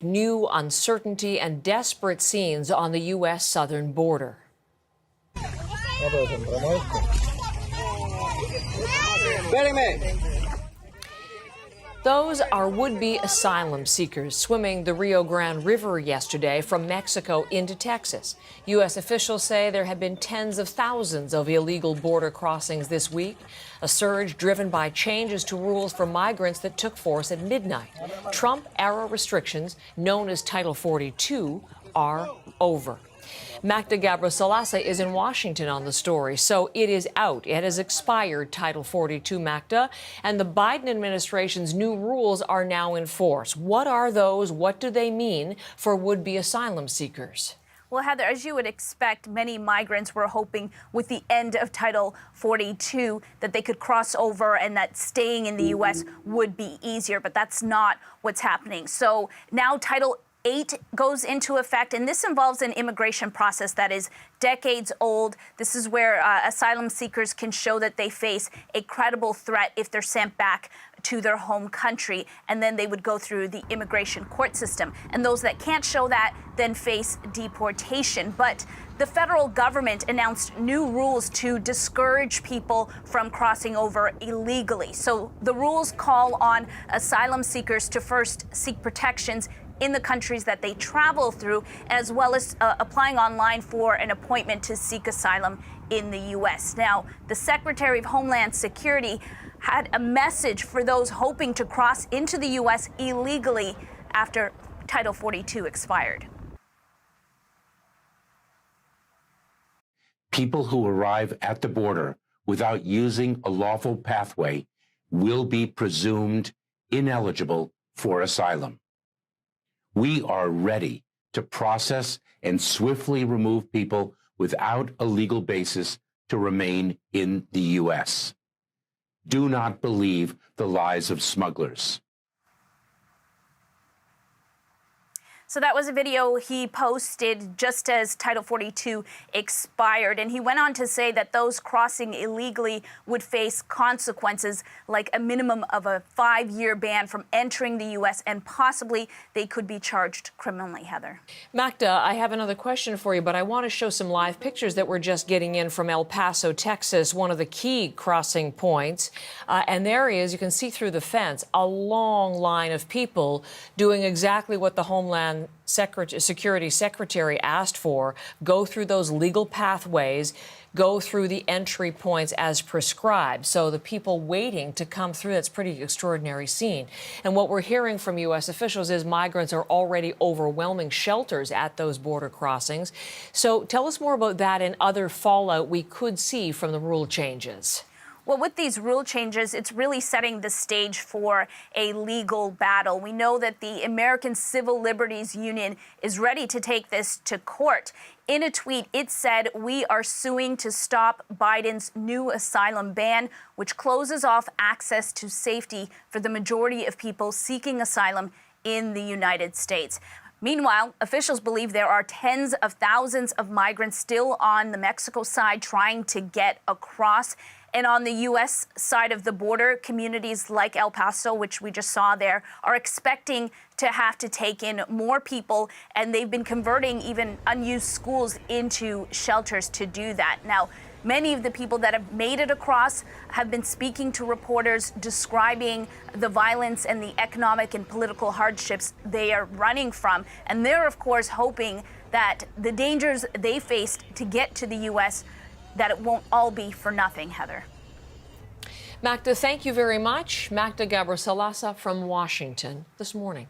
New uncertainty and desperate scenes on the U.S. southern border. Those are would-be asylum seekers swimming the Rio Grande River yesterday from Mexico into Texas. U.S. officials say there have been tens of thousands of illegal border crossings this week, a surge driven by changes to rules for migrants that took force at midnight. Trump-era restrictions, known as Title 42, are over. Magda Gabrisalasa is in Washington on the story, so it is out. It has expired, Title 42, Magda, and the Biden administration's new rules are now in force. What are those? What do they mean for would-be asylum seekers? Well, Heather, as you would expect, many migrants were hoping with the end of Title 42 that they could cross over and that staying in the U.S. would be easier, but that's not what's happening. So now Title 8 goes into effect, and this involves an immigration process that is decades old. This is where asylum seekers can show that they face a credible threat if they're sent back to their home country, and then they would go through the immigration court system. And those that can't show that then face deportation. But the federal government announced new rules to discourage people from crossing over illegally. So the rules call on asylum seekers to first seek protections in the countries that they travel through, as well as applying online for an appointment to seek asylum in the U.S. Now, the Secretary of Homeland Security had a message for those hoping to cross into the U.S. illegally after Title 42 expired. People who arrive at the border without using a lawful pathway will be presumed ineligible for asylum. We are ready to process and swiftly remove people without a legal basis to remain in the U.S. Do not believe the lies of smugglers. So that was a video he posted just as Title 42 expired. And he went on to say that those crossing illegally would face consequences like a minimum of a 5-year ban from entering the U.S. and possibly they could be charged criminally, Heather. Magda, I have another question for you, but I want to show some live pictures that we're just getting in from El Paso, Texas, one of the key crossing points. And there is, you can see through the fence, a long line of people doing exactly what the Homeland Security Secretary asked for, go through those legal pathways, go through the entry points as prescribed. So the people waiting to come through, that's a pretty extraordinary scene. And what we're hearing from U.S. officials is migrants are already overwhelming shelters at those border crossings. So tell us more about that and other fallout we could see from the rule changes. Well, with these rule changes, it's really setting the stage for a legal battle. We know that the American Civil Liberties Union is ready to take this to court. In a tweet, it said, "We are suing to stop Biden's new asylum ban, which closes off access to safety for the majority of people seeking asylum in the United States." Meanwhile, officials believe there are tens of thousands of migrants still on the Mexico side trying to get across. And on the U.S. side of the border, communities like El Paso, which we just saw there, are expecting to have to take in more people, and they've been converting even unused schools into shelters to do that. Now, many of the people that have made it across have been speaking to reporters, describing the violence and the economic and political hardships they are running from. And they're, of course, hoping that the dangers they faced to get to the U.S., that it won't all be for nothing, Heather. Magda, thank you very much. Magda Gabrisalasa from Washington this morning.